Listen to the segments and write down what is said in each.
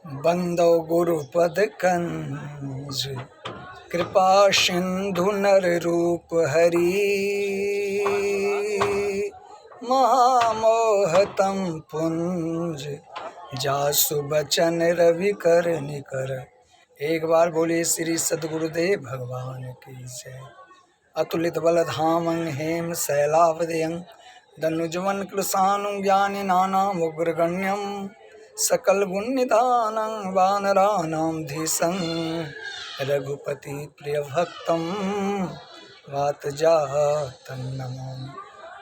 बंदो गुरुपद कंज कृपा सिंधु नर रूप हरि महामोहतम पुंज जासु बचन रवि कर निकर। एक बार बोलिए श्री सद्गुरुदेव भगवान की जय। अतुलित बल धामं हेम शैलावदयं दनुजवन कृशानु ज्ञानि नानाम उग्रगण्यं सकल गुण निधानं वानराणां धीशं रघुपति प्रिय भक्तं वात जातं नमामि।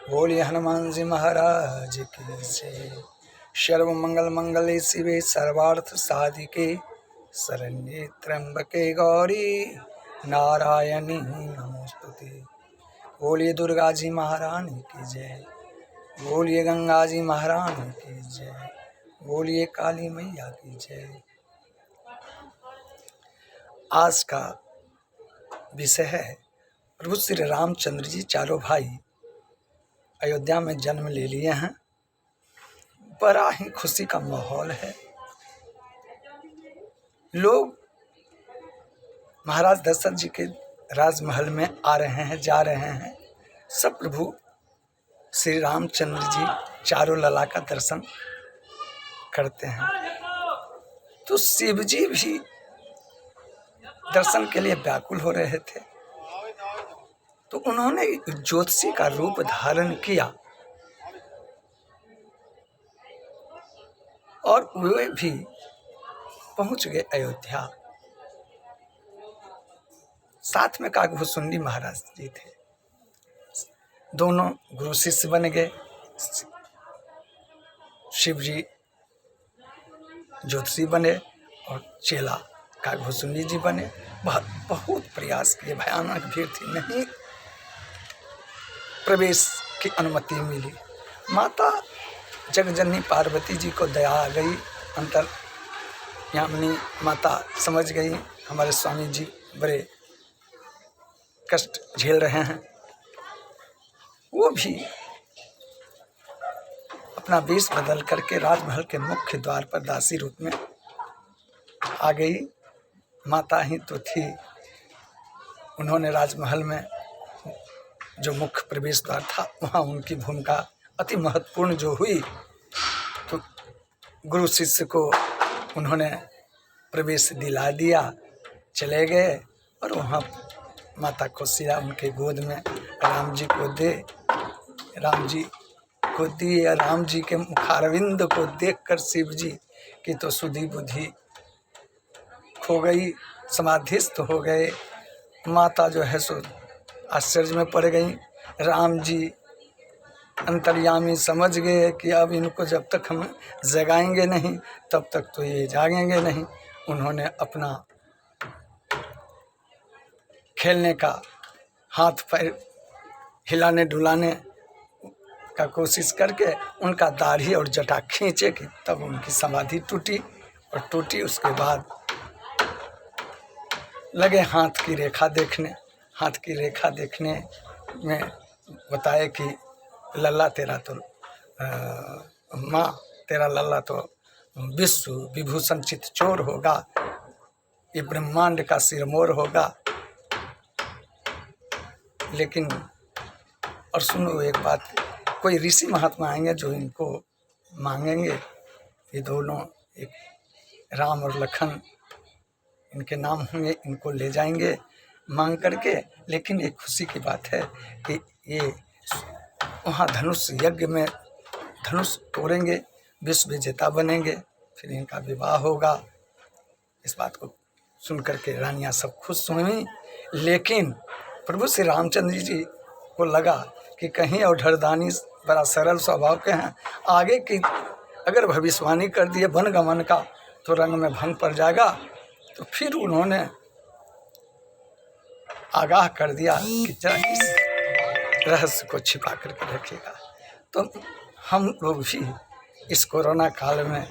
बोलिए हनुमान जी महाराज की जय। सर्व मंगल मंगले शिवे सर्वार्थ साधिके शरण्ये त्र्यंबके गौरी नारायणी नमोस्तुते। बोलिए दुर्गा जी महारानी की जय। बोलिए गंगा जी महारानी की जय। बोलिए काली मैया की जय। आज का विषय है प्रभु श्री रामचंद्र जी चारों भाई अयोध्या में जन्म ले लिए हैं। बड़ा ही खुशी का माहौल है। लोग महाराज दशरथ जी के राजमहल में आ रहे हैं, जा रहे हैं। सब प्रभु श्री रामचंद्र जी चारों लला का दर्शन करते हैं। तो शिव जी भी दर्शन के लिए व्याकुल हो रहे थे। तो उन्होंने ज्योतिषी का रूप धारण किया और वे भी पहुंच गए अयोध्या। साथ में काकभूषुंडी महाराज जी थे। दोनों गुरु शिष्य बन गए। शिव जी ज्योतिषी बने और चेला काकभूषुंडी जी बने। बहुत प्रयास किए, भयानक भीड़ थी, नहीं प्रवेश की अनुमति मिली। माता जगजननी पार्वती जी को दया आ गई। अंतर्यामिनी माता समझ गई हमारे स्वामी जी बड़े कष्ट झेल रहे हैं। वो भी अपना वेश बदल करके राजमहल के मुख्य द्वार पर दासी रूप में आ गई। माता ही तो थी। उन्होंने राजमहल में जो मुख्य प्रवेश द्वार था वहाँ उनकी भूमिका अति महत्वपूर्ण जो हुई। तो गुरु शिष्य को उन्होंने प्रवेश दिला दिया, चले गए और वहाँ माता को सिया उनके गोद में राम जी को दे, राम जी को दिए। राम जी के मुखारविंद को देखकर शिव जी की तो सुधि बुद्धि खो गई, समाधिस्थ हो गए। माता जो है सो आश्चर्य में पड़ गई। राम जी अंतर्यामी समझ गए कि अब इनको जब तक हम जगाएंगे नहीं तब तक तो ये जागेंगे नहीं। उन्होंने अपना खेलने का हाथ पैर हिलाने डुलाने का कोशिश करके उनका दाढ़ी और जटा खींचे कि तब उनकी समाधि टूटी। और टूटी उसके बाद लगे हाथ की रेखा देखने। हाथ की रेखा देखने में बताए कि लल्ला तेरा तो माँ तेरा लल्ला तो विश्व विभूषण चित चोर होगा, ये ब्रह्मांड का सिरमौर होगा। लेकिन और सुनो एक बात, कोई ऋषि महात्मा आएंगे जो इनको मांगेंगे, ये दोनों एक राम और लखन इनके नाम होंगे, इनको ले जाएंगे मांग करके। लेकिन एक खुशी की बात है कि ये वहाँ धनुष यज्ञ में धनुष तोड़ेंगे, विश्व विजेता बनेंगे, फिर इनका विवाह होगा। इस बात को सुन करके रानियाँ सब खुश हुई। लेकिन प्रभु श्री रामचंद्र जी को लगा कि कहीं और ढरदानी बड़ा सरल स्वभाव के हैं, आगे की अगर भविष्यवाणी कर दिए वनगमन का तो रंग में भंग पड़ जाएगा। तो फिर उन्होंने आगाह कर दिया कि जरा इस रहस्य को छिपा करके रखिएगा। तो हम लोग भी इस कोरोना काल में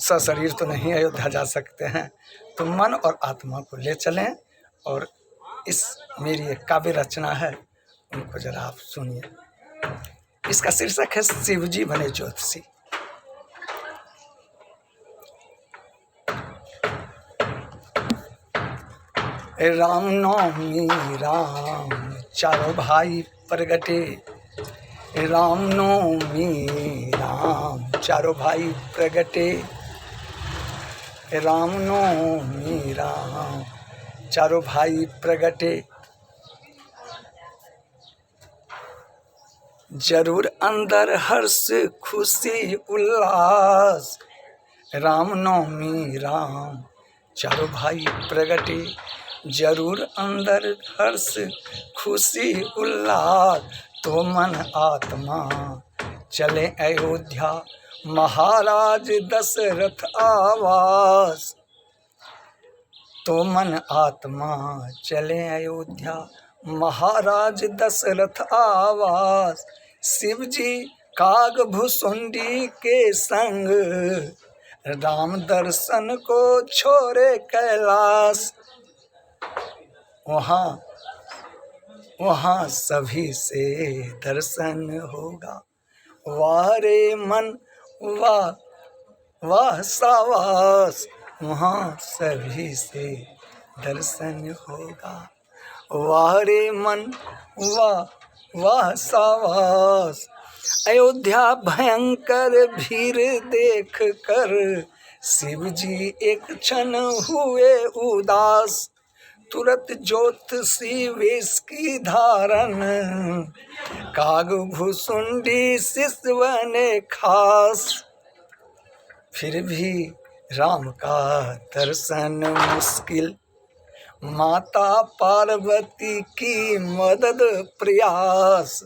सशरीर तो नहीं अयोध्या जा सकते हैं, तो मन और आत्मा को ले चलें। और इस मेरी एक काव्य रचना है, उनको जरा आप सुनिए। इसका शीर्षक है शिव जी बने ज्योतिषी। राम नवमी राम चारों भाई प्रगटे, राम नवमी राम चारों भाई प्रगटे, राम नवमी राम चारों भाई प्रगटे। जरूर अंदर हर्ष खुशी उल्लास, राम नवमी राम चारों भाई प्रगटे। जरूर अंदर हर्ष खुशी उल्लास, तो मन आत्मा चले अयोध्या महाराज दशरथ आवास। तो मन आत्मा चले अयोध्या महाराज दशरथ आवास। शिव जी काग भुसुंडी के संग, राम दर्शन को छोड़े कैलाश। वहाँ सभी से दर्शन होगा, वाह रे मन वाह सावास। वहाँ सभी से दर्शन होगा, वाह रे मन वाह सावास। अयोध्या भयंकर भीड़ देख कर, शिव जी एक क्षण हुए उदास। तुरंत ज्योतिषी वेश की धारण, काग भुसुंडी शिष्य बने खास। फिर भी राम का दर्शन मुश्किल, माता पार्वती की मदद प्रयास।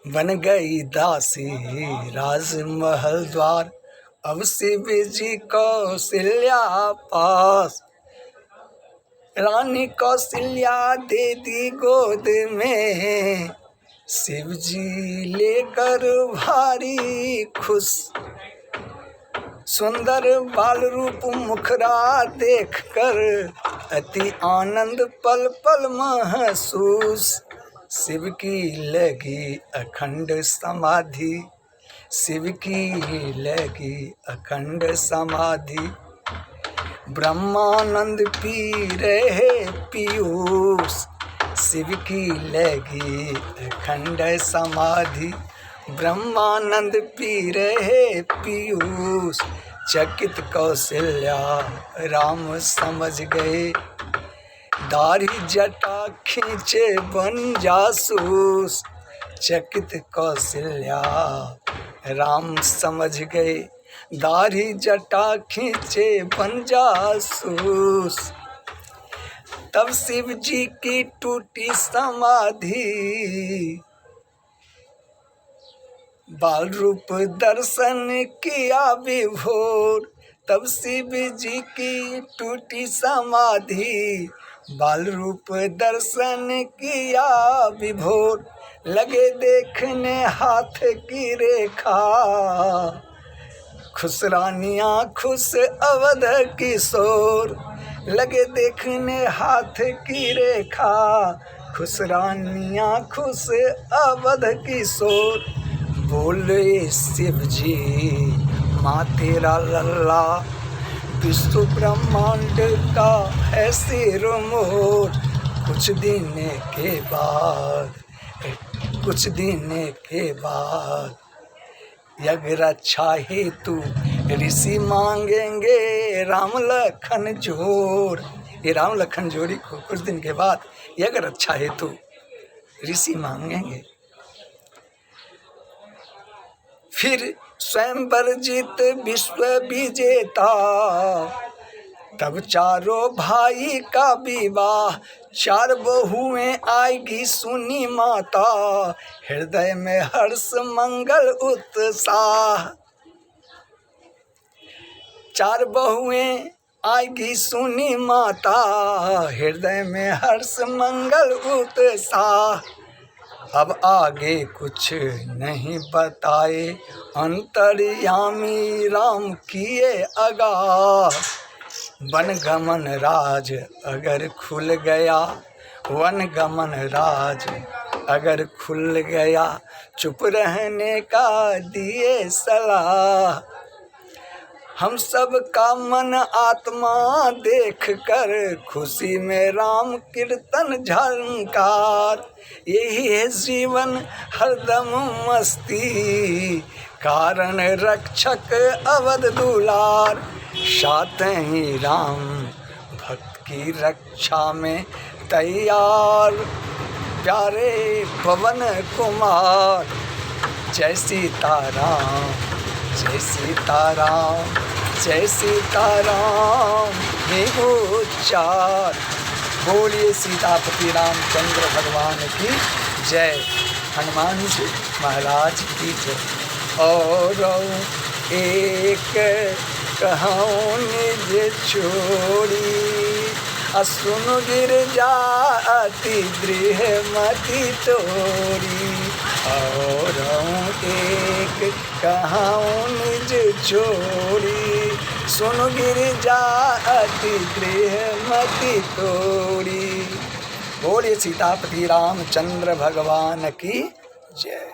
बन गई दासी राजमहल द्वार, अब शिव जी कौशल्या पास। रानी कौशल्या दे दी गोद में, शिव जी लेकर भारी खुश। सुंदर बाल रूप मुखरा देखकर, अति आनंद पल पल महसूस। शिव की लगी अखंड समाधि, शिव की लगी अखंड समाधि। ब्रह्मानंद पी रहे पीयूष, शिव की लगी अखंड समाधि। ब्रह्मानंद पी रहे पीयूष, चकित कौशल्या राम समझ गए। दाढ़ी जटा खींचे बन जासूस, चकित कौशल्या राम समझ गए। दाढ़ी जटा खींचे बन जासूस। तब शिव जी की टूटी समाधि, बाल रूप दर्शन किया विभोर। तब शिव जी की टूटी समाधि, बाल रूप दर्शन किया विभोर। लगे देखने हाथ की रेखा, खुश रानियाँ खुश अवध किशोर। लगे देखने हाथ की रेखा, खुश रानियाँ खुश अवध किशोर। बोले शिव जी माँ तेरा लल्ला, विश्व ब्रह्मांड का है सिर मोर। कुछ दिन के बाद यज्ञ रक्षा हेतु ऋषि मांगेंगे राम लखन जोर। ये राम लखन जोड़ी को कुछ दिन के बाद यज्ञ रक्षा हेतु ऋषि मांगेंगे। फिर स्वयंवर जीत विश्व विजेता, तब चारों भाई का विवाह। 4 बहुएं आएगी सुनी माता, हृदय में हर्ष मंगल उत्साह। 4 बहुएं आएगी सुनी माता, हृदय में हर्ष मंगल उत्साह। अब आगे कुछ नहीं बताए, अंतर्यामी राम किए आगाह। वनगमन राज अगर खुल गया, वनगमन राज अगर खुल गया, चुप रहने का दिए सलाह। हम सब का मन आत्मा देख कर खुशी में राम कीर्तन झंकार। यही है जीवन हरदम मस्ती, कारण रक्षक अवध दुलार। साथ ही राम भक्त की रक्षा में तैयार, प्यारे पवन कुमार। जय सीताराम, जय सीताराम, जय सीताराम हे उच्चार। बोलिए सीतापति रामचंद्र भगवान की जय, हनुमान जी महाराज की जय। और एक कहूँ निज छोड़ी, असुन गिर जाती गृहमति तोरी। और एक कहूँ निज छोड़ी, सुन गिर जाती गृहमति तोरी। बोलिए सीतापति रामचंद्र भगवान की जय।